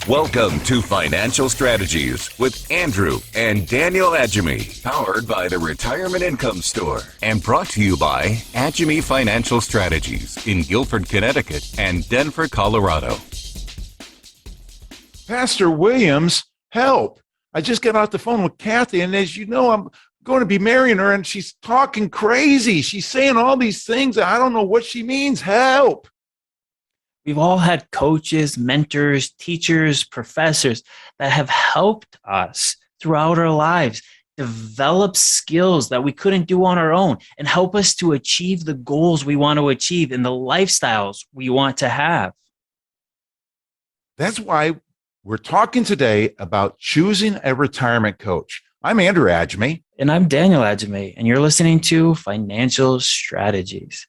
Welcome to Financial Strategies with Andrew and Daniel Agemy, powered by the Retirement Income Store and brought to you by Agemy Financial Strategies in Guilford, Connecticut and Denver, Colorado. Pastor Williams, help. I just got off the phone with Kathy, and as you know, I'm going to be marrying her, and she's talking crazy. She's saying all these things. I don't know what she means. Help. We've all had coaches, mentors, teachers, professors that have helped us throughout our lives develop skills that we couldn't do on our own and help us to achieve the goals we want to achieve and the lifestyles we want to have. That's why we're talking today about choosing a retirement coach. I'm Andrew Agemy. And I'm Daniel Agemy, and you're listening to Financial Strategies.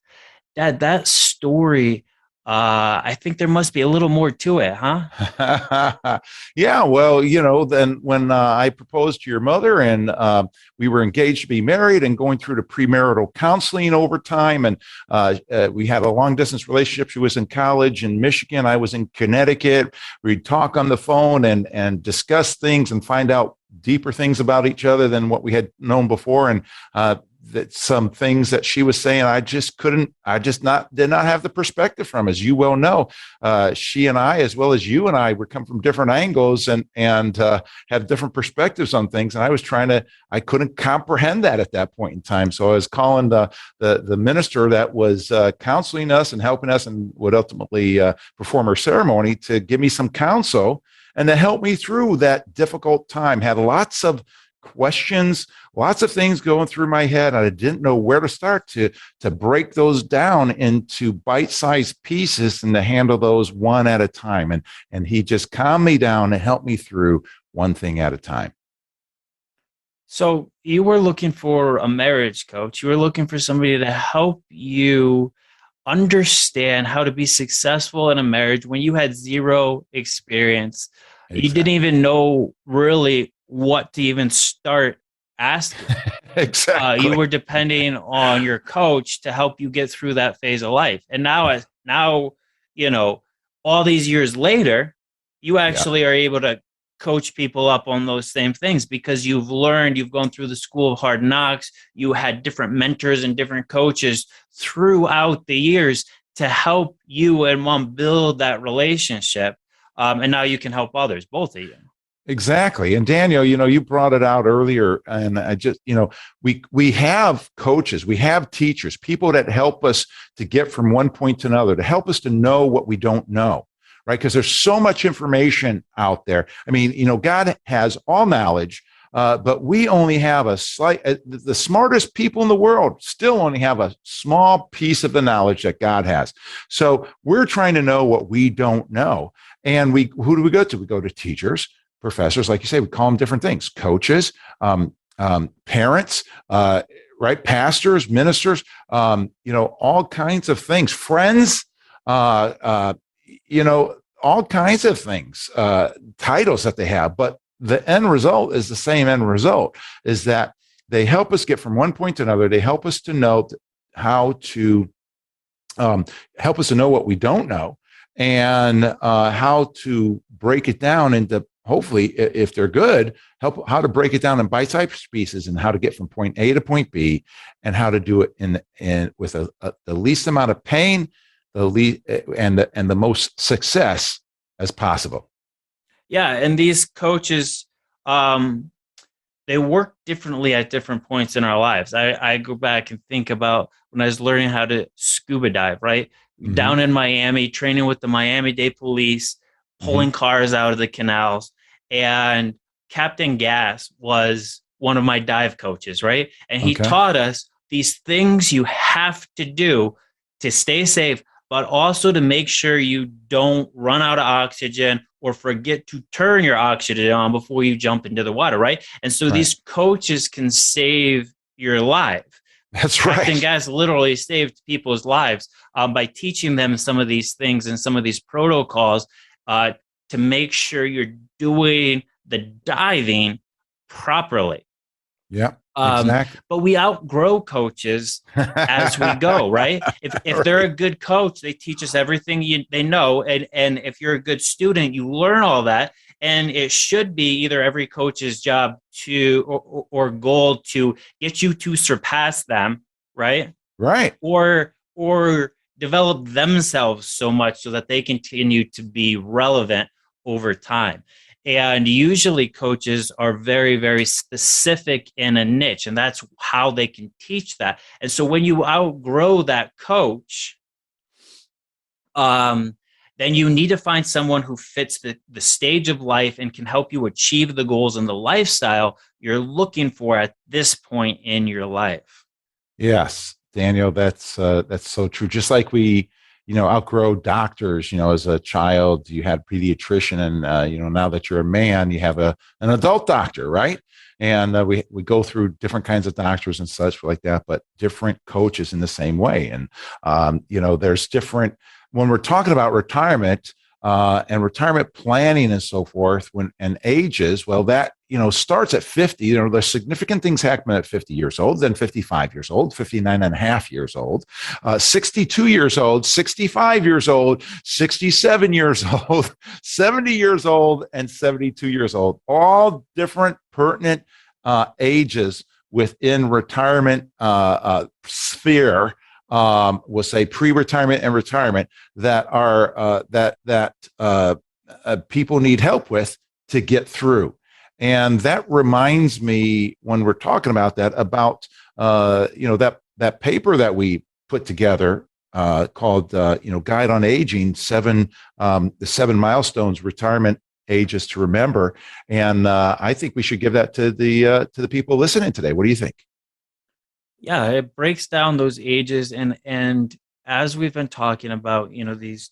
Dad, that story, I think there must be a little more to it, huh? Yeah, well, then when I proposed to your mother and we were engaged to be married and going through the premarital counseling over time, and we had a long distance relationship. She was in college in Michigan. I was in Connecticut. We'd talk on the phone and discuss things and find out deeper things about each other than what we had known before. And that some things that she was saying, I did not have the perspective from. As you well know, she and I, as well as you and I, would come from different angles and have different perspectives on things. And I couldn't comprehend that at that point in time. So I was calling the minister that was counseling us and helping us and would ultimately perform her ceremony to give me some counsel and to help me through that difficult time. Had lots of questions, lots of things going through my head. I didn't know where to start to break those down into bite-sized pieces and to handle those one at a time. And he just calmed me down and helped me through one thing at a time. So you were looking for a marriage coach. You were looking for somebody to help you understand how to be successful in a marriage when you had zero experience. Exactly. You didn't even know really what to even start asking. Exactly. You were depending on your coach to help you get through that phase of life. And now, all these years later, you actually are able to coach people up on those same things because you've gone through the school of hard knocks. You had different mentors and different coaches throughout the years to help you and mom build that relationship. And now you can help others, both of you. Exactly. And Daniel, you brought it out earlier, and I just, we have coaches, we have teachers, people that help us to get from one point to another, to help us to know what we don't know, right? Because there's so much information out there. I mean, God has all knowledge, but we only have the smartest people in the world still only have a small piece of the knowledge that God has. So we're trying to know what we don't know. And who do we go to? We go to teachers, professors, like you say, we call them different things, coaches, parents, right? Pastors, ministers, all kinds of things, friends, all kinds of things, titles that they have. But the end result is the same end result, is that they help us get from one point to another. They help us to know how to help us to know what we don't know and how to break it down into, hopefully, if they're good, how to break it down in bite-sized pieces and how to get from point A to point B and how to do it in with the least amount of pain, and the most success as possible. Yeah, and these coaches, they work differently at different points in our lives. I go back and think about when I was learning how to scuba dive, right? Mm-hmm. Down in Miami, training with the Miami-Dade police, pulling cars out of the canals. And Captain Gas was one of my dive coaches, right? And he taught us these things you have to do to stay safe, but also to make sure you don't run out of oxygen or forget to turn your oxygen on before you jump into the water, right? And so these coaches can save your life. That's right. Captain Gas literally saved people's lives by teaching them some of these things and some of these protocols to make sure you're doing the diving properly. Yeah. Exactly. But we outgrow coaches as we go, right? If they're a Right. good coach, they teach us everything they know, and if you're a good student, you learn all that. And it should be either every coach's job to or goal to get you to surpass them, right? Right. Or develop themselves so much so that they continue to be relevant over time. And usually coaches are very, very specific in a niche, and that's how they can teach that. And so when you outgrow that coach, um, then you need to find someone who fits the stage of life and can help you achieve the goals and the lifestyle you're looking for at this point in your life. Yes, Daniel, that's so true. Just like we, outgrow doctors. As a child, you had a pediatrician, and now that you're a man, you have an adult doctor, right? And we go through different kinds of doctors and such like that, but different coaches in the same way. And there's different when we're talking about retirement. And retirement planning and so forth and ages, well, that starts at 50. There's significant things happen at 50 years old, then 55 years old, 59 and a half years old, 62 years old, 65 years old, 67 years old, 70 years old, and 72 years old. All different pertinent ages within retirement sphere. We'll say pre-retirement and retirement that are people need help with to get through. And that reminds me when we're talking about that about that paper that we put together called Guide on Aging, the 7 milestones retirement ages to remember. And I think we should give that to the people listening today. What do you think? Yeah, it breaks down those ages, and as we've been talking about, these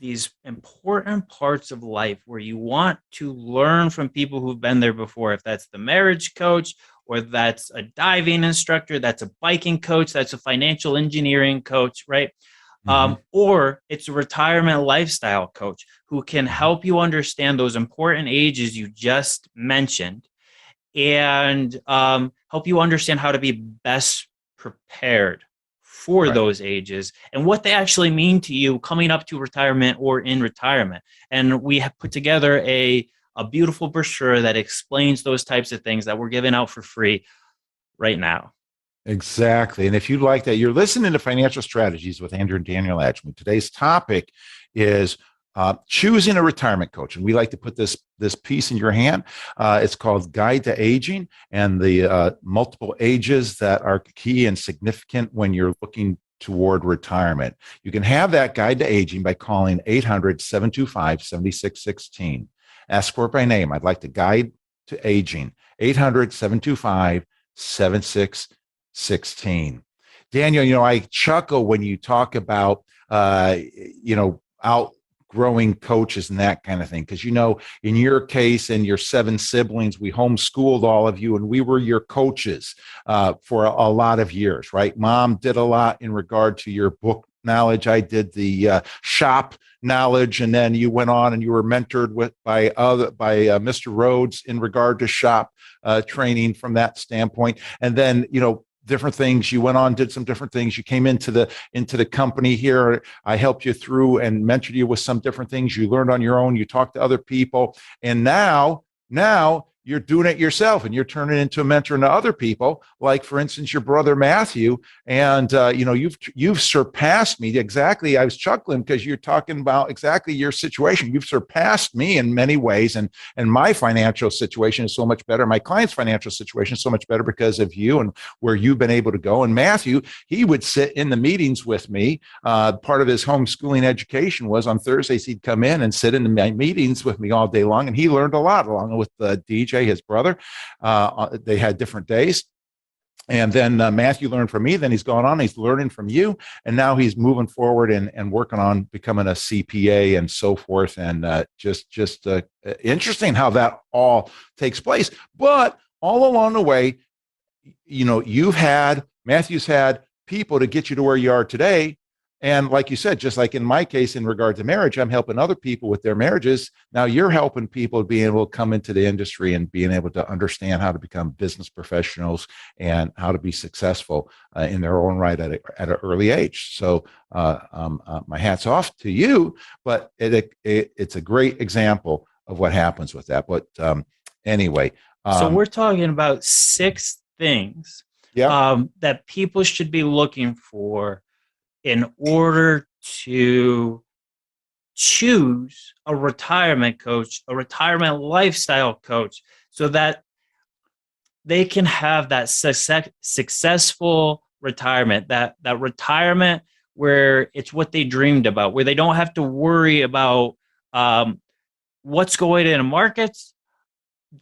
these important parts of life where you want to learn from people who've been there before. If that's the marriage coach, or that's a diving instructor, that's a biking coach, that's a financial engineering coach, right? Mm-hmm. Or it's a retirement lifestyle coach who can help you understand those important ages you just mentioned, and help you understand how to be best prepared for Right. those ages and what they actually mean to you coming up to retirement or in retirement. And we have put together a beautiful brochure that explains those types of things that we're giving out for free right now. Exactly. And if you like that, you're listening to Financial Strategies with Andrew and Daniel Adjmi. Today's topic is choosing a retirement coach. And we like to put this piece in your hand. It's called Guide to Aging, and the multiple ages that are key and significant when you're looking toward retirement. You can have that Guide to Aging by calling 800-725-7616. Ask for it by name. I'd like to Guide to Aging, 800-725-7616. Daniel, I chuckle when you talk about, outgrowing coaches and that kind of thing. Because, in your case and your 7 siblings, we homeschooled all of you and we were your coaches for a lot of years, right? Mom did a lot in regard to your book knowledge. I did the shop knowledge, and then you went on and you were mentored by Mr. Rhodes in regard to shop training from that standpoint. And then, different things. You went on, did some different things. You came into the company here. I helped you through and mentored you with some different things. You learned on your own. You talked to other people, and now you're doing it yourself, and you're turning into a mentor to other people. Like, for instance, your brother Matthew, and you've surpassed me. Exactly. I was chuckling because you're talking about exactly your situation. You've surpassed me in many ways, and my financial situation is so much better. My client's financial situation is so much better because of you and where you've been able to go. And Matthew, he would sit in the meetings with me. Part of his homeschooling education was on Thursdays he'd come in and sit in the meetings with me all day long, and he learned a lot along with DJ, his brother. They had different days. And then Matthew learned from me. Then he's gone on. He's learning from you, and now he's moving forward and working on becoming a CPA and so forth. And just interesting how that all takes place. But all along the way, Matthew's had people to get you to where you are today, And like you said, just like in my case, in regard to marriage, I'm helping other people with their marriages. Now you're helping people being able to come into the industry and being able to understand how to become business professionals and how to be successful in their own right at an early age. So my hat's off to you, but it's a great example of what happens with that. But anyway. So we're talking about 6 things that people should be looking for in order to choose a retirement coach, a retirement lifestyle coach, so that they can have that successful retirement, that retirement where it's what they dreamed about, where they don't have to worry about what's going in the markets,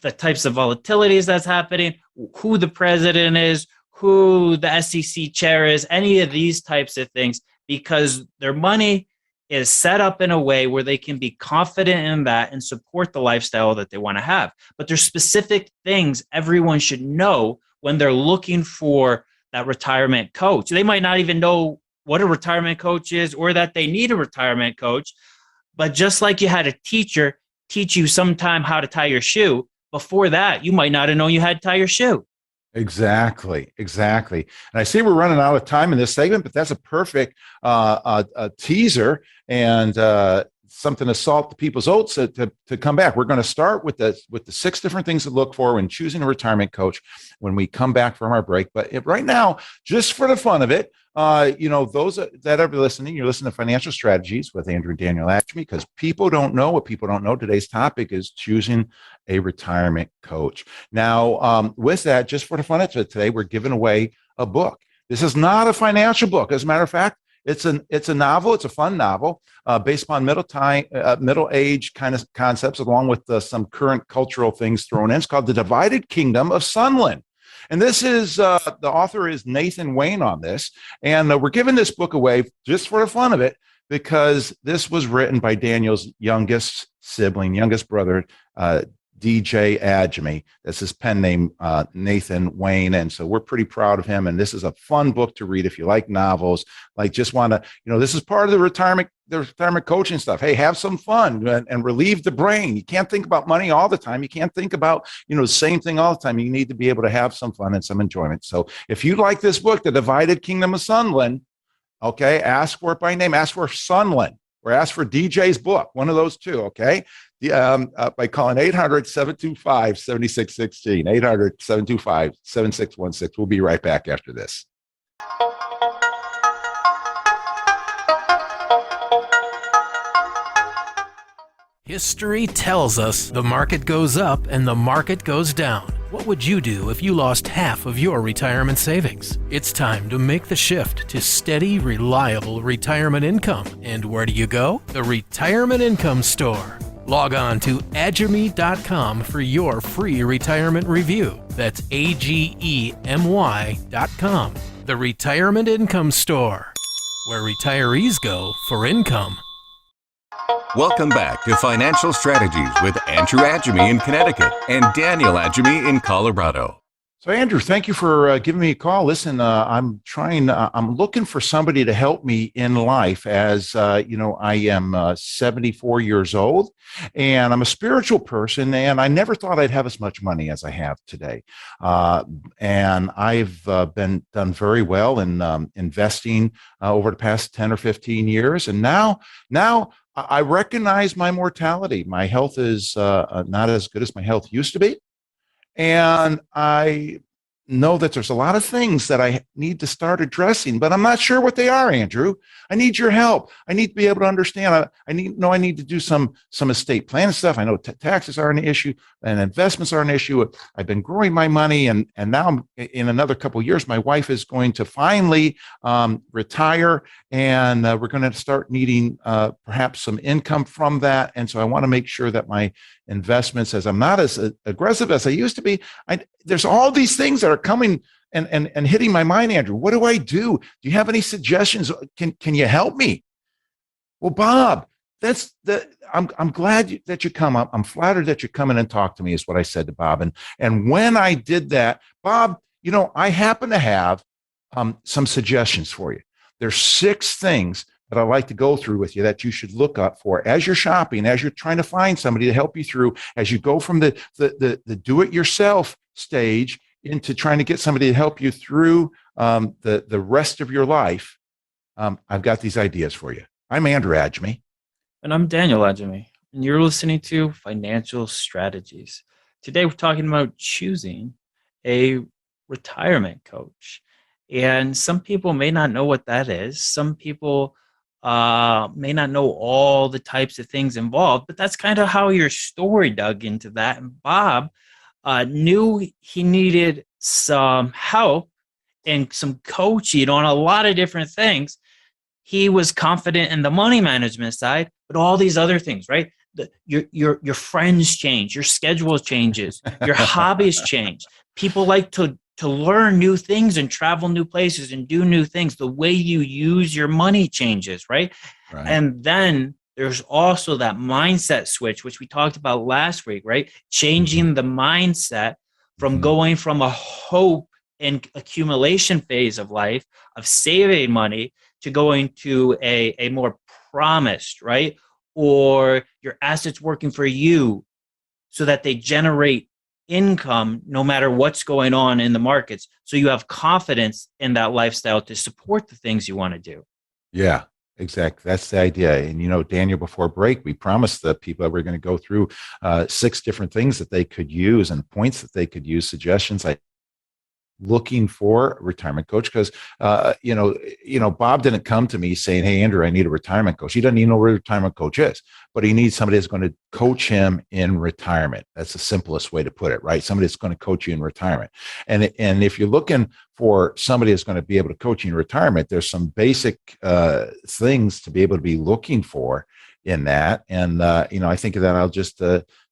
the types of volatilities that's happening, who the president is, who the SEC chair is, any of these types of things, because their money is set up in a way where they can be confident in that and support the lifestyle that they want to have. But there's specific things everyone should know when they're looking for that retirement coach. They might not even know what a retirement coach is or that they need a retirement coach. But just like you had a teacher teach you sometime how to tie your shoe, before that, you might not have known you had to tie your shoe. Exactly. And I see we're running out of time in this segment, but that's a perfect teaser and something to salt the people's oats to come back. We're going to start with the 6 different things to look for when choosing a retirement coach when we come back from our break. But right now, just for the fun of it, those that are listening, you're listening to Financial Strategies with Andrew and Daniel Agemy, because people don't know what people don't know. Today's topic is choosing a retirement coach. Now, with that, just for the fun of it today, we're giving away a book. This is not a financial book. As a matter of fact, it's a novel. It's a fun novel based upon middle age kind of concepts, along with some current cultural things thrown in. It's called The Divided Kingdom of Sunland. And this is the author is Nathan Wayne on this. And we're giving this book away just for the fun of it, because this was written by Daniel's youngest brother, DJ Agemy. That's his pen name, Nathan Wayne. And so we're pretty proud of him. And this is a fun book to read if you like novels, like just want to, this is part of the retirement coaching stuff. Hey, have some fun and relieve the brain. You can't think about money all the time. You can't think about, the same thing all the time. You need to be able to have some fun and some enjoyment. So if you like this book, The Divided Kingdom of Sunland, okay, ask for it by name, ask for Sunland, or ask for DJ's book, one of those two, okay? By calling 800-725-7616, 800-725-7616. We'll be right back after this. History tells us the market goes up and the market goes down. What would you do if you lost half of your retirement savings? It's time to make the shift to steady, reliable retirement income. And where do you go? The Retirement Income Store. Log on to Agemy.com for your free retirement review. That's AGEMY.com. The Retirement Income Store, where retirees go for income. Welcome back to Financial Strategies with Andrew Agemy in Connecticut and Daniel Agemy in Colorado. So, Andrew, thank you for giving me a call. Listen, I'm looking for somebody to help me in life as, I am 74 years old and I'm a spiritual person, and I never thought I'd have as much money as I have today. And I've been done very well in investing over the past 10 or 15 years. And now I recognize my mortality. My health is not as good as my health used to be. And I know that there's a lot of things that I need to start addressing, but I'm not sure what they are, Andrew. I need your help. I need to be able to understand. I need to do some estate planning stuff. I know taxes are an issue and investments are an issue. I've been growing my money, and now in another couple of years, my wife is going to finally retire, and we're going to start needing perhaps some income from that. And so I want to make sure that my investments, as I'm not as aggressive as I used to be, there's all these things that are coming and hitting my mind, Andrew. What do I do? Do you have any suggestions? Can you help me? Well, Bob, I'm glad that you come. I'm flattered that you come in and talk to me, is what I said to Bob. And when I did that, Bob, I happen to have some suggestions for you. there's 6 things that I like to go through with you that you should look up for as you're shopping, as you're trying to find somebody to help you through, as you go from the do-it-yourself stage into trying to get somebody to help you through the rest of your life. I've got these ideas for you. I'm Andrew Agemy. And I'm Daniel Agemy, and you're listening to Financial Strategies. Today, we're talking about choosing a retirement coach. And some people may not know what that is. Some people may not know all the types of things involved, but that's kind of how your story dug into that. And Bob knew he needed some help and some coaching on a lot of different things. He was confident in the money management side, but all these other things, right? Your friends change, your schedule changes, your hobbies change. People like to learn new things and travel new places and do new things. The way you use your money changes, right? And then there's also that mindset switch, which we talked about last week, right? Changing the mindset from going from a hope and accumulation phase of life of saving money to going to a more promised, right? Or your assets working for you so that they generate income no matter what's going on in the markets. So you have confidence in that lifestyle to support the things you want to do. Yeah, exactly. That's the idea. And, Daniel, before break, we promised the people that we're going to go through 6 different things that they could use and points that they could use, suggestions. Looking for a retirement coach because Bob didn't come to me saying, "Hey, Andrew, I need a retirement coach." He doesn't even know what a retirement coach is, but he needs somebody that's going to coach him in retirement. That's the simplest way to put it, right? Somebody that's going to coach you in retirement. And if you're looking for somebody that's going to be able to coach you in retirement, there's some basic things to be able to be looking for in that. And I think that I'll just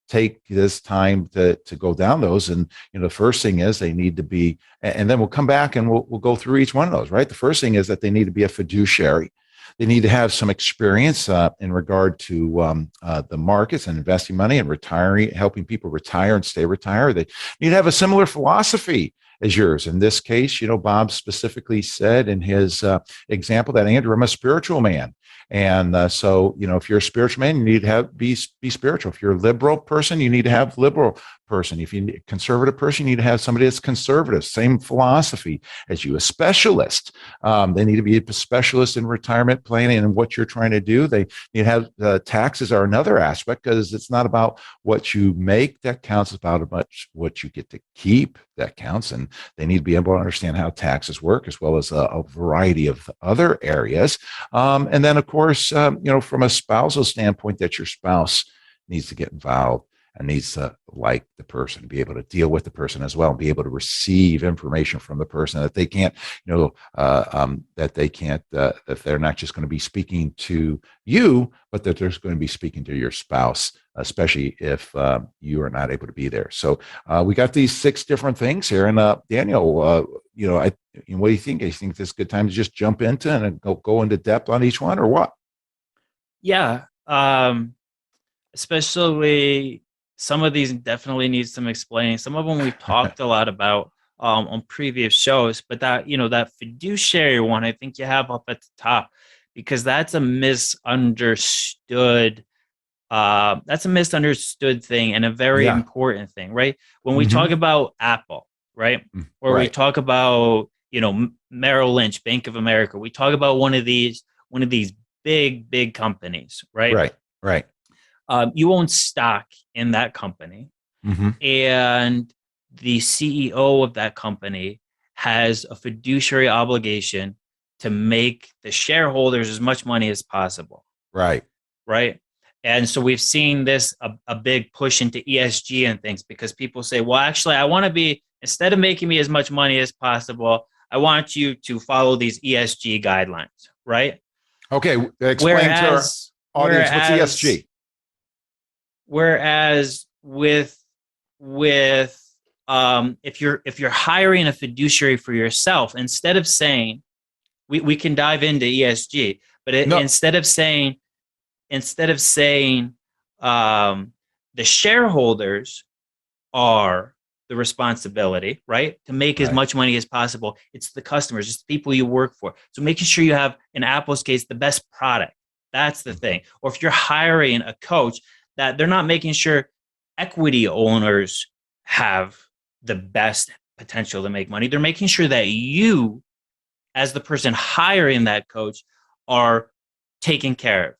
take this time to go down those. And, the first thing is they need to be, and then we'll come back and we'll go through each one of those, right? The first thing is that they need to be a fiduciary. They need to have some experience in regard to the markets and investing money and retiring, helping people retire and stay retired. They need to have a similar philosophy as yours. In this case, Bob specifically said in his example that, Andrew, I'm a spiritual man. And so, if you're a spiritual man, you need to be spiritual. If you're a liberal person, you need to have liberal person. If you're a conservative person, you need to have somebody that's conservative, same philosophy as you. A specialist, they need to be a specialist in retirement planning and what you're trying to do. They need to have taxes are another aspect because it's not about what you make that counts, it's about much what you get to keep that counts. And they need to be able to understand how taxes work as well as a variety of other areas. And then, of course, from a spousal standpoint, that your spouse needs to get involved and needs to like the person, be able to deal with the person as well, and be able to receive information from the person that they can't, that they're not just going to be speaking to you, but that they're going to be speaking to your spouse, especially if you are not able to be there. So we got these 6 different things here. And Daniel, what do you think? You think this is a good time to just jump into and go into depth on each one, or what? Yeah. Especially some of these definitely need some explaining. Some of them we've talked a lot about on previous shows, but that fiduciary one, I think you have up at the top, because that's a misunderstood thing and a very important thing, right? When we talk about Apple, right? Or we talk about, Merrill Lynch, Bank of America, we talk about one of these big companies, right? Right. You own stock in that company, and the CEO of that company has a fiduciary obligation to make the shareholders as much money as possible. Right. And so we've seen this a big push into ESG and things, because people say, well, actually, I want to be, instead of making me as much money as possible, I want you to follow these ESG guidelines, right? Okay, explain to our audience what's ESG. Whereas with if you're hiring a fiduciary for yourself, instead of saying, we can dive into ESG, but instead of saying the shareholders are the responsibility, right? To make as much money as possible. It's the customers, it's the people you work for. So making sure you have, in Apple's case, the best product. That's the thing. Or if you're hiring a coach, that they're not making sure equity owners have the best potential to make money. They're making sure that you, as the person hiring that coach, are taken care of.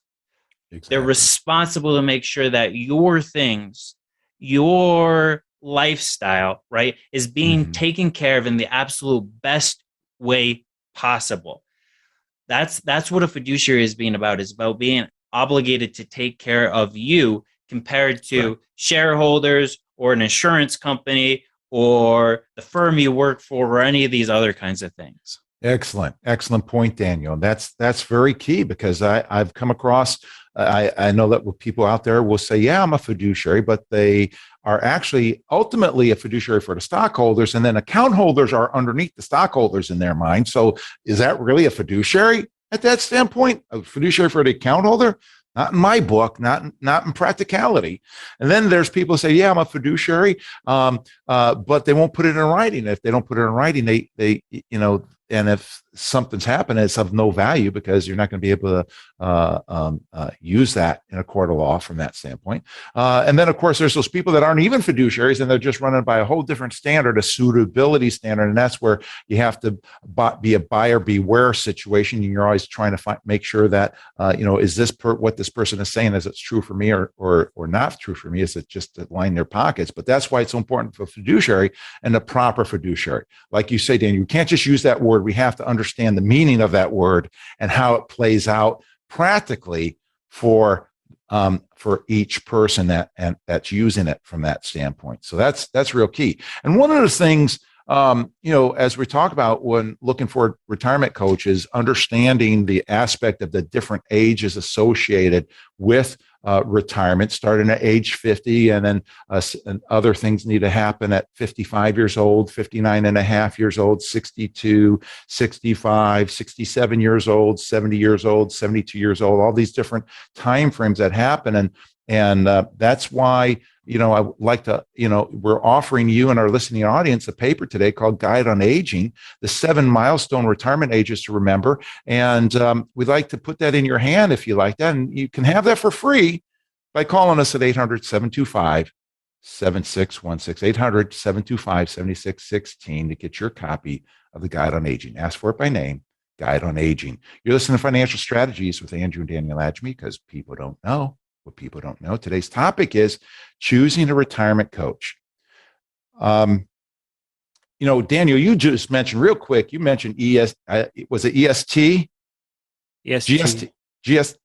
Exactly. They're responsible to make sure that your things, your lifestyle, right, is being taken care of in the absolute best way possible. That's what a fiduciary is being about. It's about being obligated to take care of you compared to shareholders or an insurance company or the firm you work for or any of these other kinds of things. Excellent point, Daniel. And that's very key, because I've come across, I know that people out there will say, yeah, I'm a fiduciary, but they are actually ultimately a fiduciary for the stockholders, and then account holders are underneath the stockholders in their mind. So is that really a fiduciary at that standpoint? A fiduciary for the account holder? Not in my book, not in practicality. And then there's people who say, yeah, I'm a fiduciary, but they won't put it in writing. If they don't put it in writing, they and if something's happened, it's of no value, because you're not going to be able to use that in a court of law from that standpoint. And then, of course, there's those people that aren't even fiduciaries, and they're just running by a whole different standard, a suitability standard. And that's where you have to be a buyer beware situation. And you're always trying to make sure that, is this what this person is saying, is it true for me or not true for me? Is it just to line their pockets? But that's why it's so important for fiduciary and the proper fiduciary. Like you say, Dan, you can't just use that word. We have to understand the meaning of that word and how it plays out practically for each person that's using it from that standpoint. So that's real key. And one of the things, as we talk about when looking for retirement coaches, understanding the aspect of the different ages associated with retirement, starting at age 50, and then and other things need to happen at 55 years old, 59 and a half years old, 62, 65, 67 years old, 70 years old, 72 years old, all these different time frames that happen. And that's why, I would like to, we're offering you and our listening audience a paper today called Guide on Aging, the 7 milestone retirement ages to remember. And we'd like to put that in your hand if you like that. And you can have that for free by calling us at 800-725-7616, 800-725-7616 to get your copy of the Guide on Aging. Ask for it by name, Guide on Aging. You're listening to Financial Strategies with Andrew and Daniel Adjemy, because people don't know what people don't know. Today's topic is choosing a retirement coach. Daniel, you just mentioned real quick, you mentioned was it EST? EST. GST.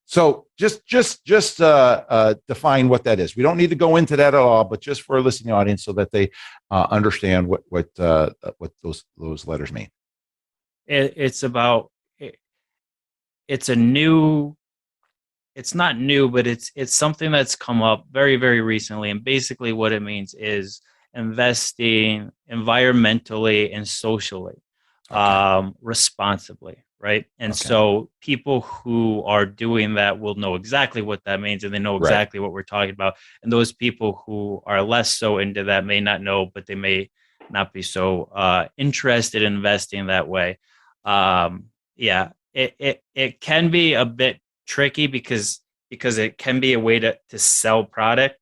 So just define what that is. We don't need to go into that at all, but just for a listening audience so that they understand what those letters mean. It's not new, but it's something that's come up very, very recently. And basically what it means is investing environmentally and socially, responsibly, right? And so people who are doing that will know exactly what that means, and they know exactly what we're talking about. And those people who are less so into that may not know, but they may not be so interested in investing that way. It can be a bit tricky because it can be a way to sell product,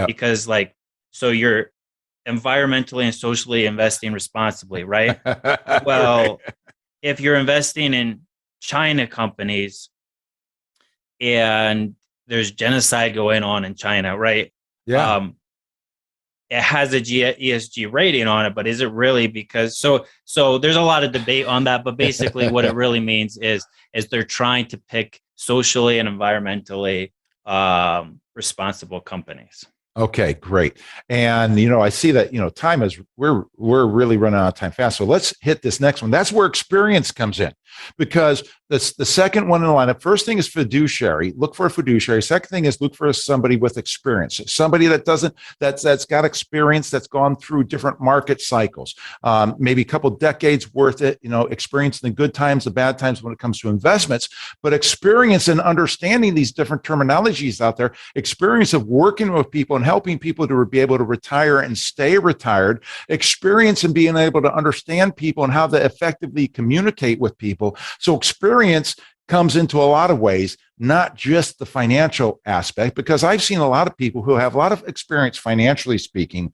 because so you're environmentally and socially investing responsibly, right? Well, if you're investing in China companies and there's genocide going on in China, right? Yeah. It has a ESG rating on it, but is it really? Because so there's a lot of debate on that, but basically what it really means is they're trying to pick socially and environmentally responsible companies. Okay, great. And, I see that, time is, we're really running out of time fast. So let's hit this next one. That's where experience comes in, because the second one in the lineup, first thing is fiduciary. Look for a fiduciary. Second thing is look for somebody with experience, somebody that's got experience, that's gone through different market cycles, maybe a couple decades worth of, experience in the good times, the bad times when it comes to investments, but experience in understanding these different terminologies out there, experience of working with people and helping people to be able to retire and stay retired, experience and being able to understand people and how to effectively communicate with people. So experience comes into a lot of ways, not just the financial aspect, because I've seen a lot of people who have a lot of experience financially speaking,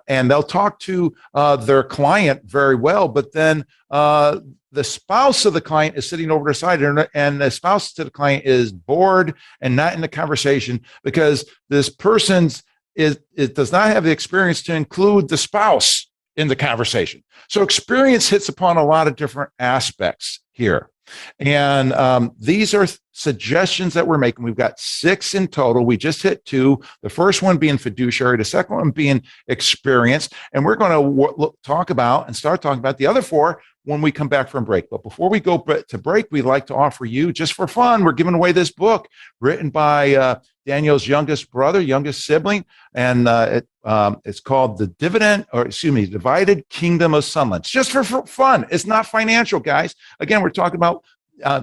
and they'll talk to their client very well, but then the spouse of the client is sitting over the side, and the spouse to the client is bored and not in the conversation because this person's it does not have the experience to include the spouse in the conversation. So experience hits upon a lot of different aspects here. And these are suggestions that we're making. We've got 6 in total. We just hit 2. The first one being fiduciary, the second one being experienced. And we're going to start talking about the other 4 when we come back from break. But before we go to break, we'd like to offer you, just for fun, we're giving away this book written by Daniel's youngest sibling. And it's called Divided Kingdom of Sunlands. Just for fun. It's not financial, guys. Again, we're talking about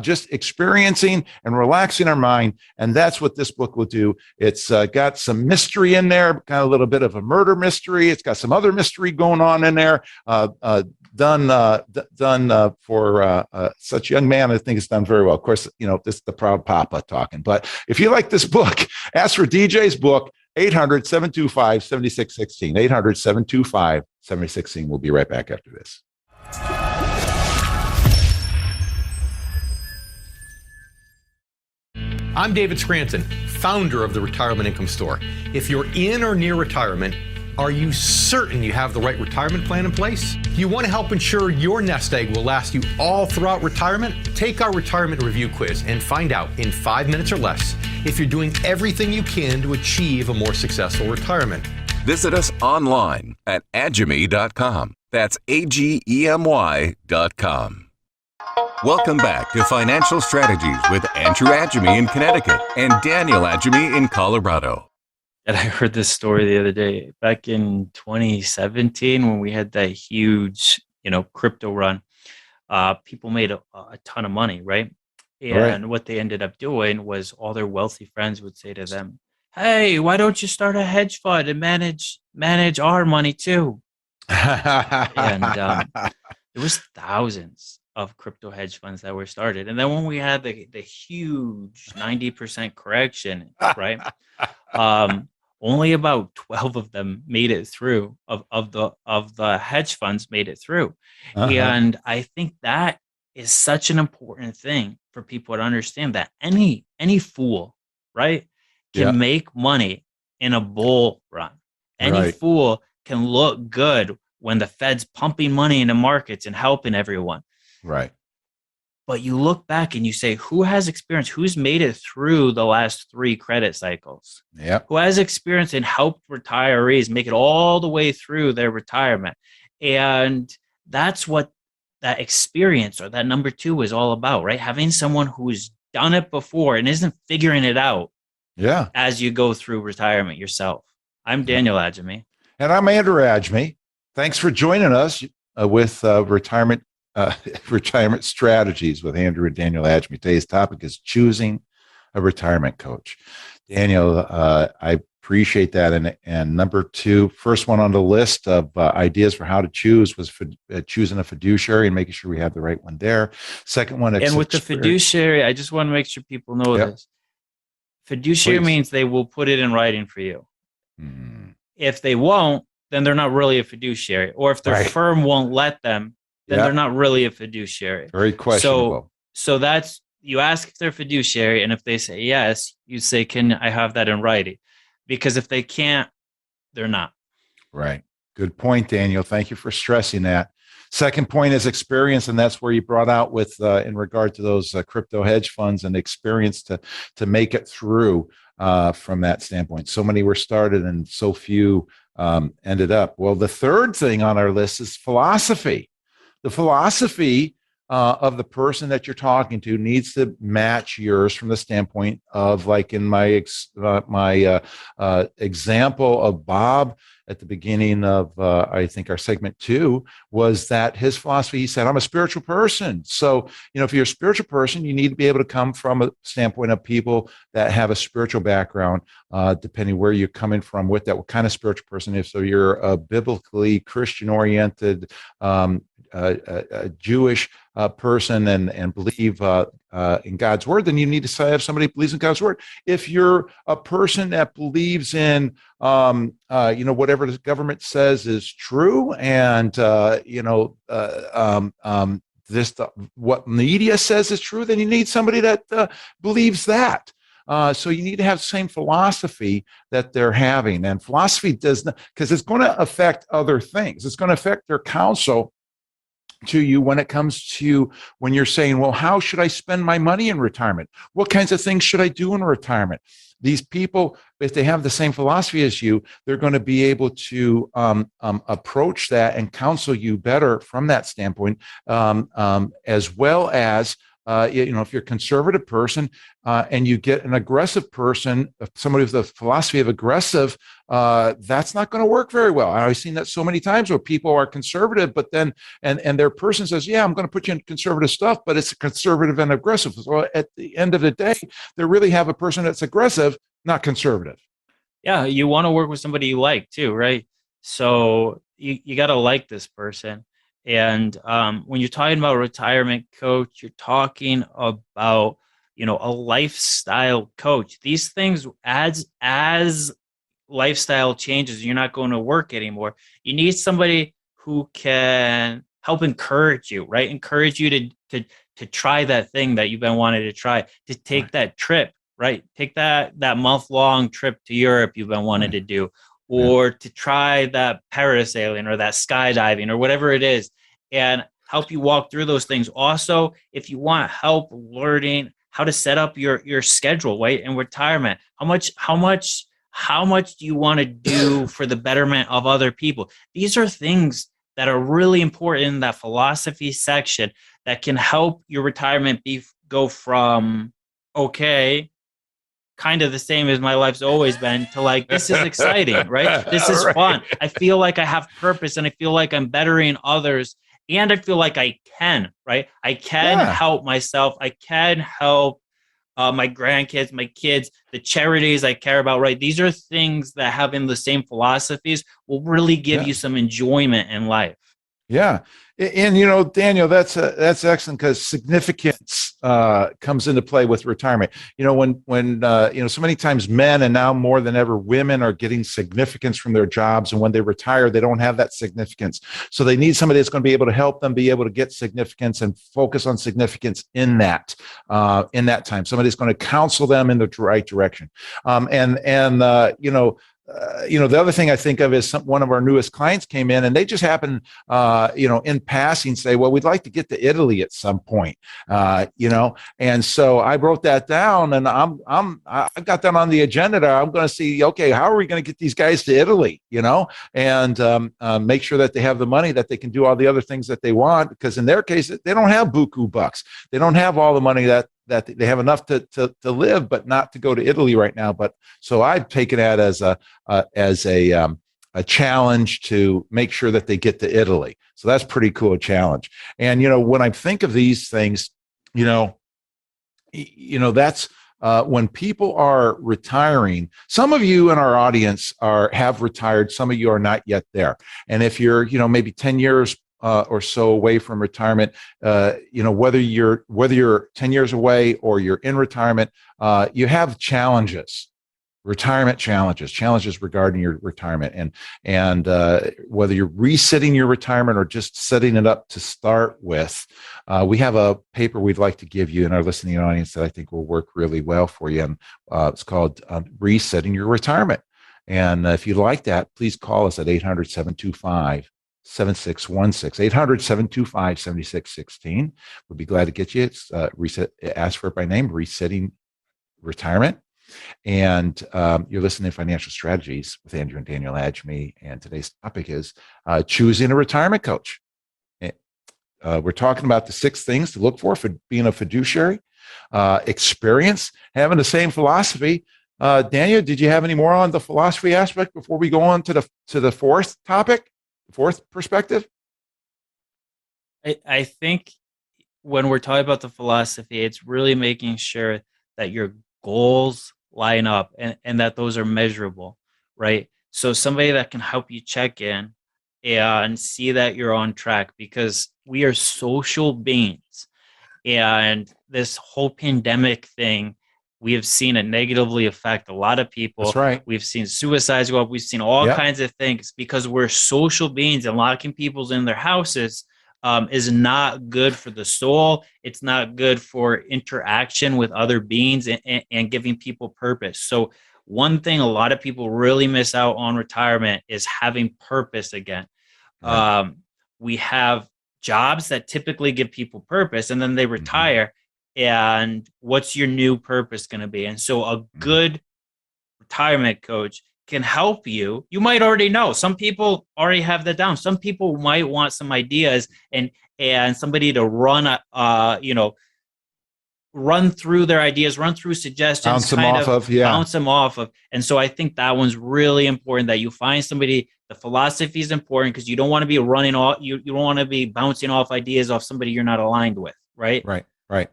just experiencing and relaxing our mind. And that's what this book will do. It's got some mystery in there, kind of a little bit of a murder mystery. It's got some other mystery going on in there. Done for such a young man. I think it's done very well. Of course, this is the proud papa talking. But if you like this book, ask for DJ's book, 800-725-7616. 800-725-7616. We'll be right back after this. I'm David Scranton, founder of the Retirement Income Store. If you're in or near retirement, are you certain you have the right retirement plan in place? Do you want to help ensure your nest egg will last you all throughout retirement? Take our retirement review quiz and find out in 5 minutes or less if you're doing everything you can to achieve a more successful retirement. Visit us online at agemy.com. That's AGEMY.com. Welcome back to Financial Strategies with Andrew Agemy in Connecticut and Daniel Agemy in Colorado. And I heard this story the other day, back in 2017, when we had that huge, crypto run. People made a ton of money, right? And what they ended up doing was all their wealthy friends would say to them, "Hey, why don't you start a hedge fund and manage our money too?" And there was thousands of crypto hedge funds that were started. And then when we had the huge 90% correction, right? Only about 12 of them made it through of the hedge funds made it through. And I think that is such an important thing for people to understand, that any fool, right, can make money in a bull run. Any fool can look good when the Fed's pumping money into markets and helping everyone. Right. But you look back and you say, who has experience? Who's made it through the last 3 credit cycles? Yeah. Who has experience and helped retirees make it all the way through their retirement? And that's what that experience, or that number 2, is all about, right? Having someone who's done it before and isn't figuring it out as you go through retirement yourself. I'm Daniel Agemy. And I'm Andrew Agemy. Thanks for joining us with Retirement Strategies with Andrew and Daniel Agemy. Today's topic is choosing a retirement coach. Daniel, I appreciate that. And number 2, first one on the list of ideas for how to choose was choosing a fiduciary and making sure we have the right one there. Second one, and with the fiduciary, I just want to make sure people know this. Fiduciary means they will put it in writing for you. If they won't, then they're not really a fiduciary. Or if their firm won't let them, then they're not really a fiduciary. Very questionable. So that's, you ask if they're fiduciary, and if they say yes, you say, can I have that in writing? Because if they can't, they're not. Right. Good point, Daniel. Thank you for stressing that. Second point is experience, and that's where you brought out with in regard to those crypto hedge funds and experience to make it through from that standpoint. So many were started and so few ended up. Well, the third thing on our list is philosophy. The philosophy of the person that you're talking to needs to match yours from the standpoint of, like in my example of Bob at the beginning of, I think, our segment 2, was that his philosophy, he said, I'm a spiritual person. So, if you're a spiritual person, you need to be able to come from a standpoint of people that have a spiritual background, depending where you're coming from with that, what kind of spiritual person. If so, you're a biblically Christian-oriented, a Jewish person and believe in God's word, then you need to have somebody who believes in God's word. If you're a person that believes in, whatever the government says is true, and what media says is true, then you need somebody that believes that. So you need to have the same philosophy that they're having, and philosophy does not, because it's going to affect other things. It's going to affect their counsel to you when it comes to when you're saying, well, how should I spend my money in retirement? What kinds of things should I do in retirement? These people, if they have the same philosophy as you, they're going to be able to approach that and counsel you better from that standpoint, as well as if you're a conservative person and you get an aggressive person, somebody with a philosophy of aggressive, that's not going to work very well. I've seen that so many times where people are conservative, but then and their person says, yeah, I'm going to put you in conservative stuff, but it's conservative and aggressive. So at the end of the day, they really have a person that's aggressive, not conservative. Yeah, you want to work with somebody you like too, right? So you got to like this person. And when you're talking about retirement coach, you're talking about, a lifestyle coach. These things, as lifestyle changes, you're not going to work anymore. You need somebody who can help encourage you, right? Encourage you to try that thing that you've been wanting to try, to take that trip, right? Take that month-long trip to Europe you've been wanting to do, or to try that parasailing or that skydiving or whatever it is, and help you walk through those things. Also, if you want help learning how to set up your schedule, right, in retirement, how much do you want to do for the betterment of other people? These are things that are really important in that philosophy section that can help your retirement go from, okay, kind of the same as my life's always been, to like, this is exciting, right? This is fun. I feel like I have purpose, and I feel like I'm bettering others, and I feel like I can, right? I can help myself. I can help my grandkids, my kids, the charities I care about, right? These are things that having the same philosophies will really give you some enjoyment in life. Yeah. And, Daniel, that's excellent, because significance comes into play with retirement. When so many times men, and now more than ever, women are getting significance from their jobs. And when they retire, they don't have that significance. So they need somebody that's going to be able to help them be able to get significance and focus on significance in that time. Somebody's going to counsel them in the right direction. The other thing I think of is one of our newest clients came in, and they just happened, in passing, say, well, we'd like to get to Italy at some point, and so I wrote that down, and I've got that on the agenda there. I'm going to see, okay, how are we going to get these guys to Italy, and make sure that they have the money that they can do all the other things that they want, because in their case, they don't have buku bucks. They don't have all the money that they have enough to live, but not to go to Italy right now. But so I've taken that as a challenge to make sure that they get to Italy. So that's pretty cool challenge. And when I think of these things, that's when people are retiring. Some of you in our audience have retired. Some of you are not yet there. And if you're maybe 10 years or so away from retirement, whether you're 10 years away or you're in retirement, you have retirement challenges regarding your retirement, and whether you're resetting your retirement or just setting it up to start with. We have a paper we'd like to give you in our listening audience that I think will work really well for you, and it's called Resetting Your Retirement. And if you'd like that, please call us at 800-725-7616, 800-725-7616. We'll be glad to get you. It's ask for it by name, Resetting Retirement. And you're listening to Financial Strategies with Andrew and Daniel Adjemy. And today's topic is choosing a retirement coach. We're talking about the 6 things to look for being a fiduciary, experience, having the same philosophy. Daniel, did you have any more on the philosophy aspect before we go on to the fourth topic, fourth perspective? I think when we're talking about the philosophy, it's really making sure that your goals line up and that those are measurable, right? So somebody that can help you check in and see that you're on track, because we are social beings. And this whole pandemic thing, we have seen it negatively affect a lot of people. That's right. We've seen suicides go up. We've seen all Yep. kinds of things because we're social beings, and locking people in their houses is not good for the soul. It's not good for interaction with other beings and giving people purpose. So one thing a lot of people really miss out on retirement is having purpose again. Right. We have jobs that typically give people purpose, and then they retire. And what's your new purpose going to be? And so a good retirement coach can help you. You might already know. Some people already have that down. Some people might want some ideas and somebody to run run through their ideas, run through suggestions, Bounce them off of. bounce them off of. And so I think that one's really important, that you find somebody. The philosophy is important because you don't want to be running off. You don't want to be bouncing off ideas off somebody you're not aligned with. Right. Right.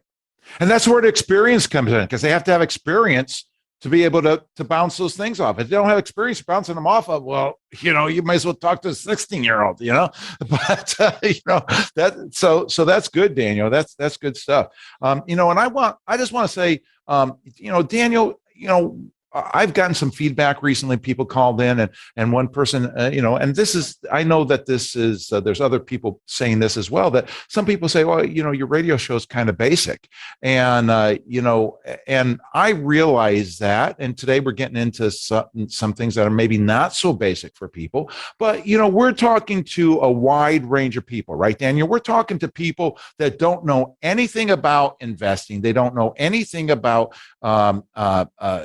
And that's where the experience comes in, because they have to have experience to be able to bounce those things off. If they don't have experience bouncing them off of, well, you might as well talk to a 16-year-old, but that, so that's good, Daniel. That's good stuff. And I just want to say, Daniel, I've gotten some feedback recently. People called in and one person, and this is, I know that this is, there's other people saying this as well, that some people say, well, your radio show is kind of basic. And, and I realize that, and today we're getting into some things that are maybe not so basic for people, but, we're talking to a wide range of people, right, Daniel? We're talking to people that don't know anything about investing. They don't know anything about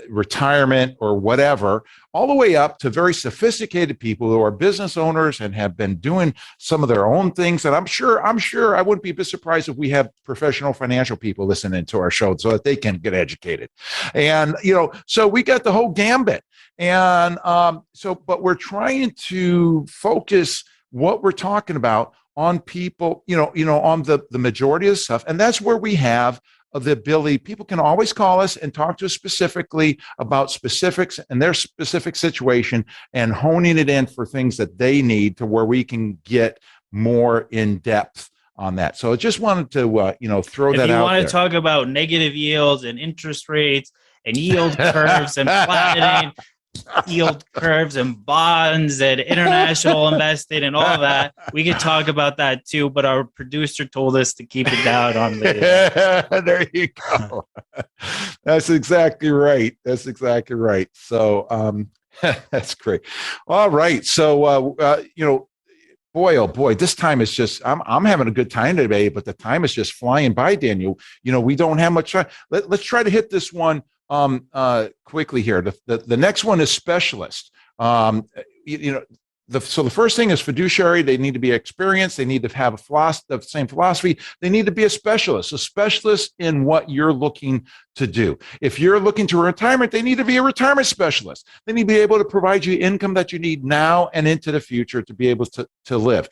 retirement or whatever, all the way up to very sophisticated people who are business owners and have been doing some of their own things. And I'm sure I wouldn't be surprised if we have professional financial people listening to our show so that they can get educated. And, so we got the whole gambit. And but we're trying to focus what we're talking about on people, on the majority of the stuff. And that's where we have of the ability. People can always call us and talk to us specifically about specifics and their specific situation, and honing it in for things that they need to where we can get more in depth on that. So I just wanted to, throw that out there. If you want to talk about negative yields and interest rates and yield curves and flattening yield curves and bonds and international investing and all that, we could talk about that too, but our producer told us to keep it down on the there you go. That's exactly right. So that's great. All right, so boy, oh boy, this time is just, I'm having a good time today, but the time is just flying by, Daniel. We don't have much time. Let's try to hit this one quickly here. The next one is specialist. So the first thing is fiduciary. They need to be experienced. They need to have the same philosophy. They need to be a specialist in what you're looking to do. If you're looking to retirement, they need to be a retirement specialist. They need to be able to provide you income that you need now and into the future to be able to live.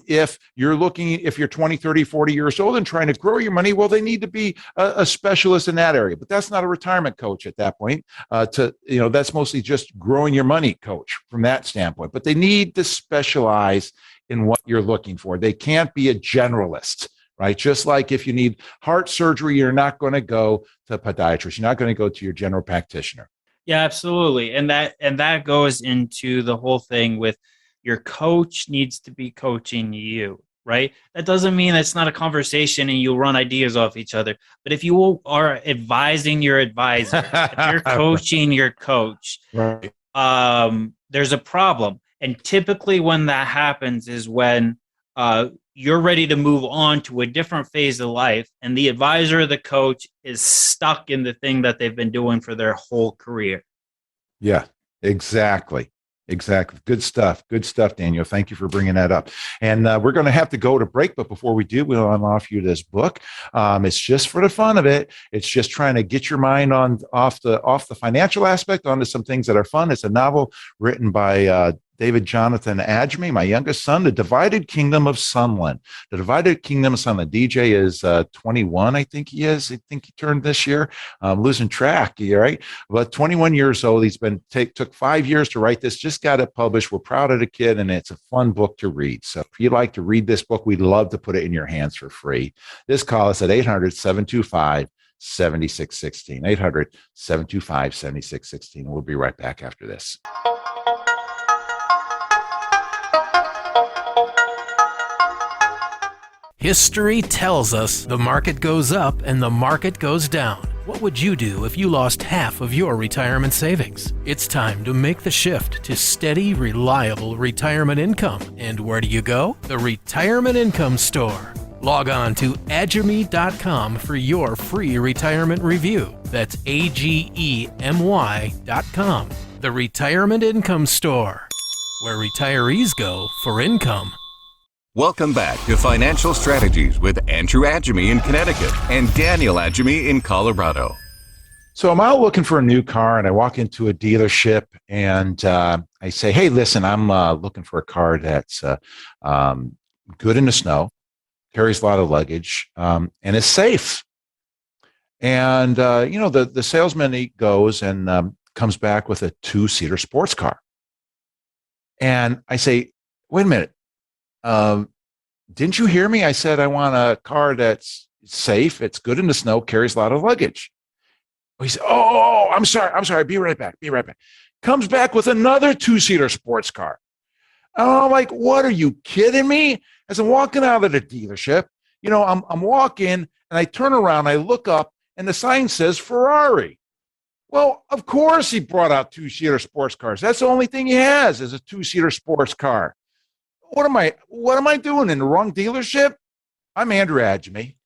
If you're 20, 30, 40 years old and trying to grow your money, well, they need to be a specialist in that area. But that's not a retirement coach at that point. That's mostly just growing your money coach from that standpoint. But they need to specialize in what you're looking for. They can't be a generalist. Right. Just like if you need heart surgery, you're not going to go to a podiatrist. You're not going to go to your general practitioner. Yeah, absolutely. And that goes into the whole thing with your coach needs to be coaching you, right? That doesn't mean it's not a conversation and you run ideas off each other. But if you are advising your advisor, if you're coaching your coach, right, there's a problem. And typically when that happens is when you're ready to move on to a different phase of life, and the advisor or the coach is stuck in the thing that they've been doing for their whole career. Yeah, exactly. Exactly. Good stuff. Good stuff, Daniel. Thank you for bringing that up. And we're going to have to go to break, but before we do, we'll unlock you this book. It's just for the fun of it. It's just trying to get your mind off the financial aspect onto some things that are fun. It's a novel written by David Jonathan Agemy, my youngest son, The Divided Kingdom of Sunland. The Divided Kingdom of Sunland. DJ is 21, I think he is. I think he turned this year. I'm losing track, right? But 21 years old. He's been took 5 years to write this. Just got it published. We're proud of the kid, and it's a fun book to read. So if you'd like to read this book, we'd love to put it in your hands for free. This call us at 800-725-7616. 800-725-7616. We'll be right back after this. History tells us the market goes up and the market goes down. What would you do if you lost half of your retirement savings? It's time to make the shift to steady, reliable retirement income. And where do you go? The Retirement Income Store. Log on to Agemy.com for your free retirement review. That's AGEMY.com. The Retirement Income Store, where retirees go for income. Welcome back to Financial Strategies with Andrew Agemy in Connecticut and Daniel Agemy in Colorado. So I'm out looking for a new car, and I walk into a dealership, and I say, "Hey, listen, I'm looking for a car that's good in the snow, carries a lot of luggage, and is safe." And the salesman, he goes and comes back with a 2-seater sports car, and I say, "Wait a minute. Didn't you hear me? I said I want a car that's safe, it's good in the snow, carries a lot of luggage." He said, "Oh, I'm sorry. Be right back. Comes back with another 2-seater sports car. And I'm like, "What, are you kidding me?" As I'm walking out of the dealership, I'm walking, and I turn around, I look up, and the sign says Ferrari. Well, of course he brought out 2-seater sports cars. That's the only thing he has is a 2-seater sports car. What am I doing in the wrong dealership? I'm Andrew Agemy.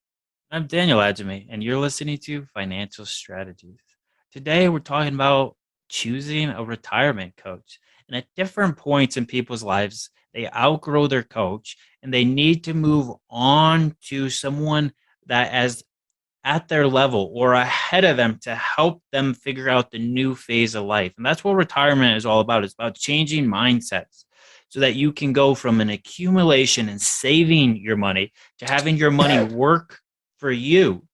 I'm Daniel Agemy, and you're listening to Financial Strategies. Today, we're talking about choosing a retirement coach. And at different points in people's lives, they outgrow their coach, and they need to move on to someone that is at their level or ahead of them to help them figure out the new phase of life. And that's what retirement is all about. It's about changing mindsets, so that you can go from an accumulation and saving your money to having your money work for you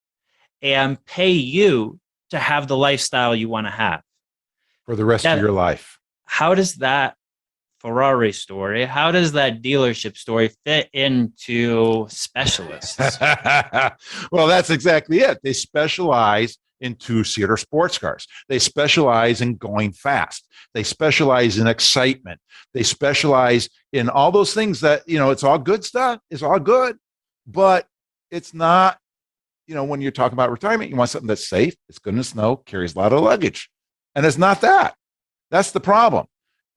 and pay you to have the lifestyle you want to have For the rest of your life. How does that Ferrari story, how does that dealership story fit into specialists? Well, that's exactly it. They specialize in 2-seater sports cars. They specialize in going fast. They specialize in excitement. They specialize in all those things that, it's all good stuff. It's all good, but it's not, when you're talking about retirement, you want something that's safe, it's good in the snow, carries a lot of luggage. And it's not that. That's the problem.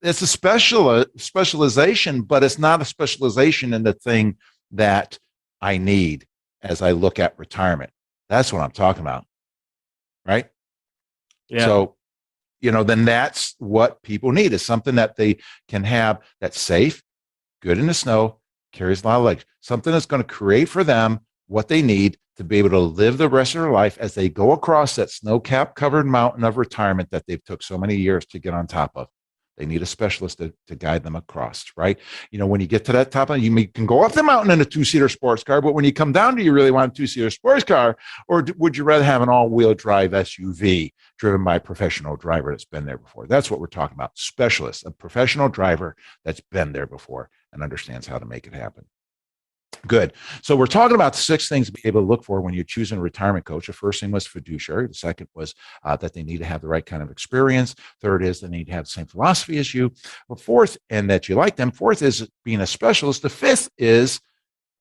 It's a specialization, but it's not a specialization in the thing that I need as I look at retirement. That's what I'm talking about. Right? Yeah. So, then that's what people need, is something that they can have that's safe, good in the snow, carries a lot of luggage, something that's going to create for them what they need to be able to live the rest of their life as they go across that snow-capped covered mountain of retirement that they've took so many years to get on top of. They need a specialist to guide them across, right? When you get to that top, you can go up the mountain in a 2-seater sports car, but when you come down, do you really want a 2-seater sports car, or would you rather have an all-wheel drive SUV driven by a professional driver that's been there before? That's what we're talking about. Specialist, a professional driver that's been there before and understands how to make it happen. Good. So we're talking about 6 things to be able to look for when you're choosing a retirement coach. The first thing was fiduciary. The second was that they need to have the right kind of experience. Third is they need to have the same philosophy as you. Well, fourth, and that you like them. Fourth is being a specialist. The fifth is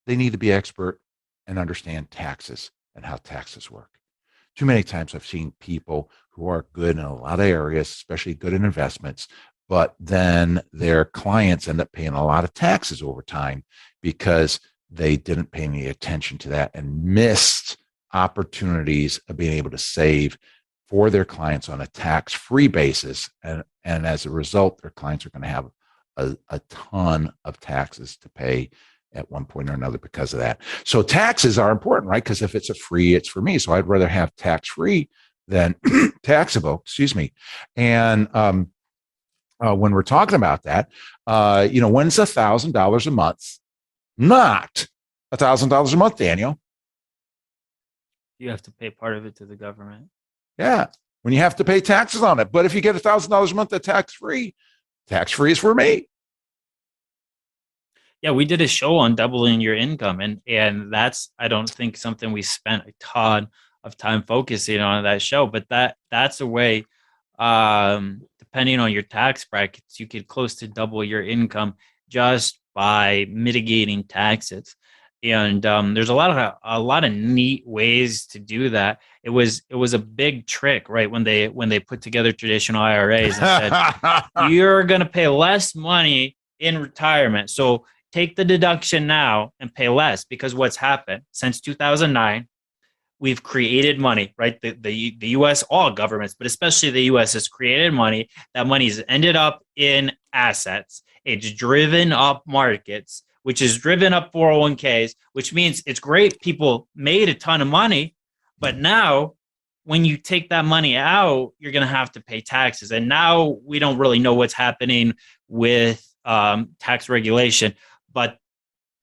they need to be expert and understand taxes and how taxes work. Too many times I've seen people who are good in a lot of areas, especially good in investments, but then their clients end up paying a lot of taxes over time because they didn't pay any attention to that and missed opportunities of being able to save for their clients on a tax-free basis. And as a result, their clients are going to have a ton of taxes to pay at one point or another because of that. So taxes are important, right? Because if it's a free, it's for me. So I'd rather have tax-free than taxable, excuse me. And when we're talking about that, when's $1,000 a month? Not $1,000 a month, Daniel. You have to pay part of it to the government. Yeah, when you have to pay taxes on it. But if you get $1,000 a month that's tax-free is for me. Yeah, we did a show on doubling your income, and that's, I don't think, something we spent a ton of time focusing on that show, but that's a way, depending on your tax brackets, you could close to double your income just by mitigating taxes. And there's a lot of neat ways to do that. It was a big trick, right? When they put together traditional IRAs and said you're going to pay less money in retirement, so take the deduction now and pay less, because what's happened since 2009, we've created money, right? The U.S., all governments, but especially the U.S. has created money. That money's ended up in assets. It's driven up markets, which has driven up 401ks, which means it's great. People made a ton of money, but now when you take that money out, you're going to have to pay taxes. And now we don't really know what's happening with tax regulation, but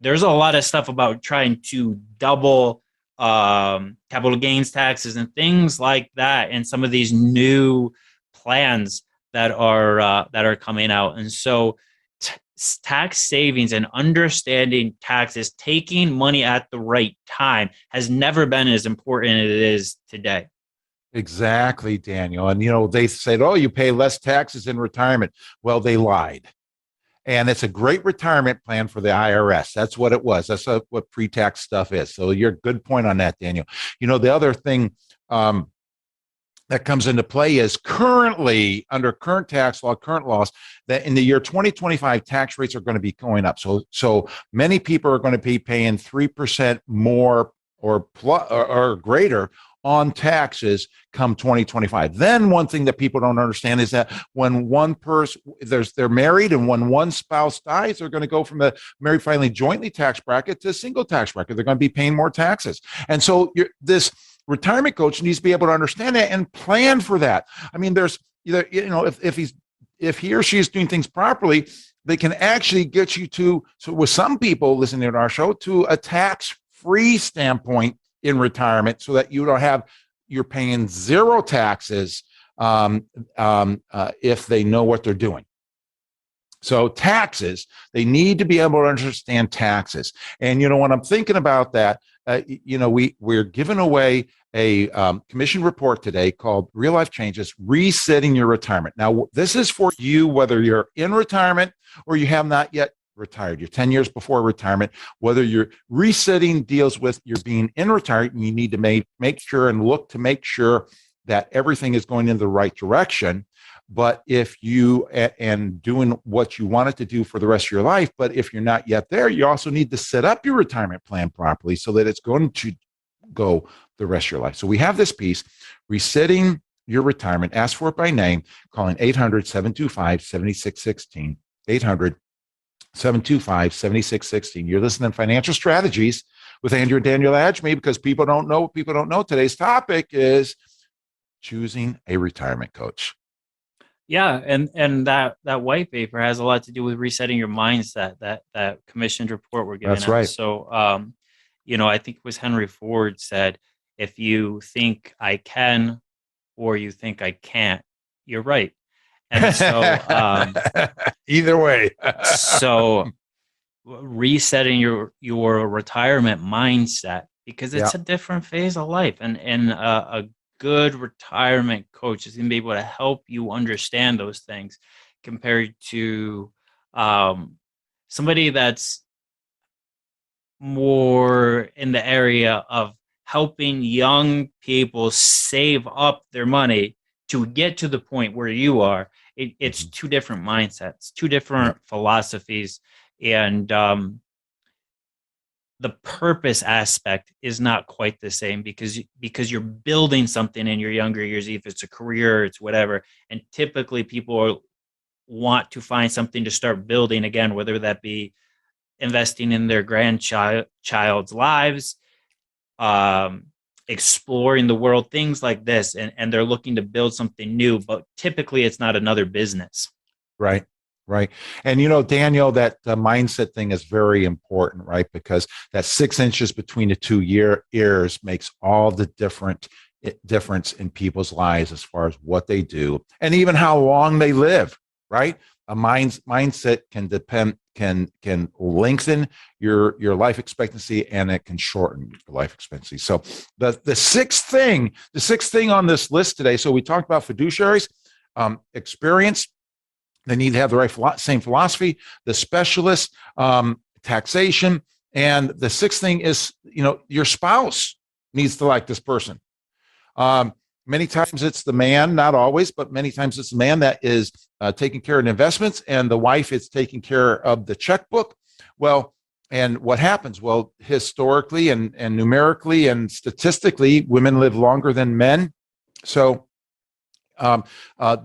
there's a lot of stuff about trying to double capital gains taxes and things like that, and some of these new plans that are coming out. And so tax savings and understanding taxes, taking money at the right time, has never been as important as it is today. Exactly, Daniel. And, they said, oh, you pay less taxes in retirement. Well, they lied. And it's a great retirement plan for the IRS. That's what it was. That's what pre-tax stuff is. So you're a good point on that, Daniel. The other thing that comes into play is currently, under current tax law, current laws, that in the year 2025, tax rates are going to be going up. So many people are going to be paying 3% more or greater on taxes come 2025. Then one thing that people don't understand is that when one person, they're married, and when one spouse dies, they're going to go from the married filing jointly tax bracket to single tax bracket. They're going to be paying more taxes. And so this retirement coach needs to be able to understand that and plan for that. I mean, there's either, if he or she is doing things properly, they can actually get you so with some people listening to our show, to a tax-free standpoint in retirement, so that you're paying zero taxes if they know what they're doing. So taxes, they need to be able to understand taxes. And when I'm thinking about that, we're giving away a commission report today called Real Life Changes, Resetting Your Retirement. Now, this is for you, whether you're in retirement or you have not yet retired. You're 10 years before retirement. Whether you're resetting deals with you're being in retirement, you need to make sure and look to make sure that everything is going in the right direction. But if you and doing what you wanted to do for the rest of your life, but if you're not yet there, you also need to set up your retirement plan properly so that it's going to go the rest of your life. So we have this piece, Resetting Your Retirement. Ask for it by name, calling 800-725-7616, 800-725-7616. You're listening to Financial Strategies with Andrew and Daniel Adjemy, because people don't know. Today's topic is choosing a retirement coach. Yeah, and that white paper has a lot to do with resetting your mindset. That commissioned report we're giving. That's right. So, I think it was Henry Ford said, if you think I can or you think I can't, you're right. And so, either way. So resetting your retirement mindset, because it's a different phase of life, and a good retirement coach is going to be able to help you understand those things, compared to somebody that's more in the area of helping young people save up their money to get to the point where you are. It's two different mindsets, two different philosophies. And the purpose aspect is not quite the same because you're building something in your younger years, if it's a career, it's whatever. And typically people want to find something to start building again, whether that be investing in their grandchild's lives, exploring the world, things like this. And they're looking to build something new, but typically it's not another business. Right. Right. And, you know, Daniel, that mindset thing is very important, right? Because that 6 inches between the two ears makes all the difference in people's lives as far as what they do and even how long they live, right? A mindset can lengthen your life expectancy, and it can shorten your life expectancy. So the sixth thing on this list today. So we talked about fiduciaries, experience. They need to have the right same philosophy, the specialist, taxation. And the sixth thing is, you know, your spouse needs to like this person. Many times it's the man, not always, but many times it's the man that is taking care of the investments, and the wife is taking care of the checkbook. Well, and what happens? Well, historically and numerically and statistically, women live longer than men. So the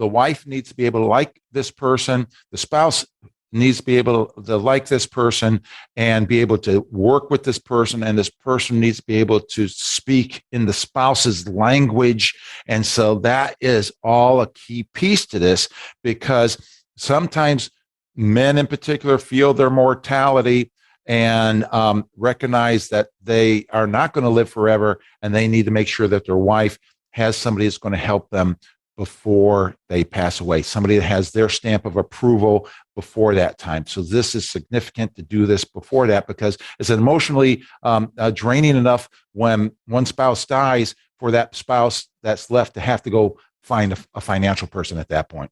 wife needs to be able to like this person. The spouse needs to be able to like this person and be able to work with this person. And this person needs to be able to speak in the spouse's language. And so that is all a key piece to this, because sometimes men in particular feel their mortality and recognize that they are not going to live forever, and they need to make sure that their wife has somebody that's going to help them before they pass away, somebody that has their stamp of approval before that time. So this is significant to do this before that, because it's emotionally draining enough when one spouse dies for that spouse that's left to have to go find a financial person at that point.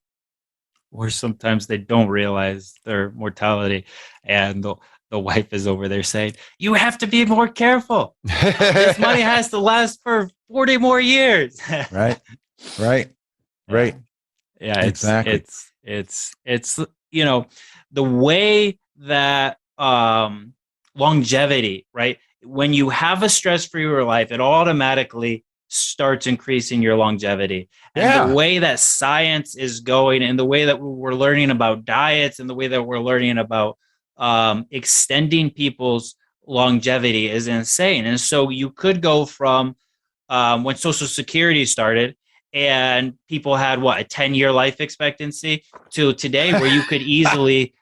Or sometimes they don't realize their mortality, and the wife is over there saying, "You have to be more careful. This money has to last for 40 more years." Right. Yeah, exactly. It's you know, the way that longevity, right? When you have a stress-free life, it automatically starts increasing your longevity. And the way that science is going, and the way that we're learning about diets, and the way that we're learning about extending people's longevity is insane. And so you could go from when Social Security started, and people had a 10-year life expectancy, to today where you could easily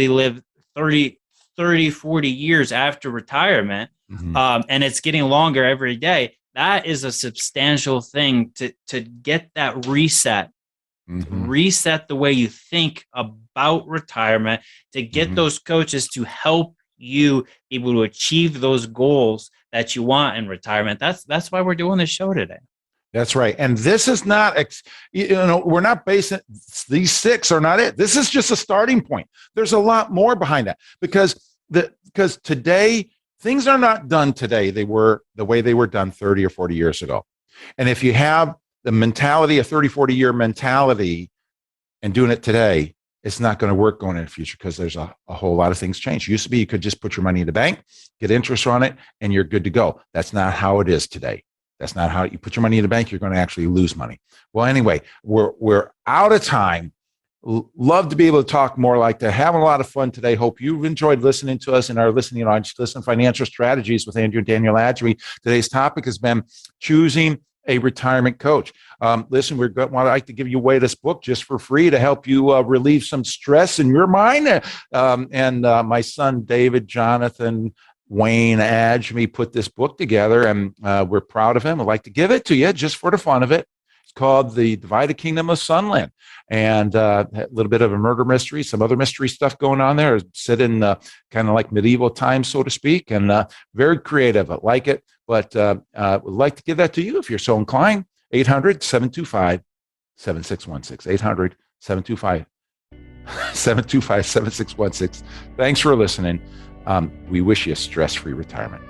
live 30, 40 years after retirement. And it's getting longer every day. That is a substantial thing to get that reset, reset the way you think about retirement, to get those coaches to help you be able to achieve those goals that you want in retirement. That's why we're doing this show today. That's right. And this is not, we're not basing, these six are not it. This is just a starting point. There's a lot more behind that, because today, things are not done today. They were the way they were done 30 or 40 years ago. And if you have the mentality, a 30, 40-year mentality, and doing it today, it's not going to work going in the future, because there's a whole lot of things change. It used to be you could just put your money in the bank, get interest on it, and you're good to go. That's not how it is today. That's not how you put your money in the bank. You're going to actually lose money. Well, anyway, we're out of time. Love to be able to talk more like that. Having a lot of fun today. Hope you've enjoyed listening to us and our listening audience. Listen, Financial Strategies with Andrew and Daniel Adjemy. Today's topic has been choosing a retirement coach. Listen, we'd like to give you away this book just for free to help you relieve some stress in your mind. And my son, David Jonathan Wayne Adjemy, put this book together, and we're proud of him. I'd like to give it to you just for the fun of it. It's called The Divided Kingdom of Sunland, and a little bit of a murder mystery, some other mystery stuff going on there. Set in kind of like medieval times, so to speak, and very creative. I like it, but would like to give that to you if you're so inclined. 800-725-7616. 800-725-7616. Thanks for listening. We wish you a stress-free retirement.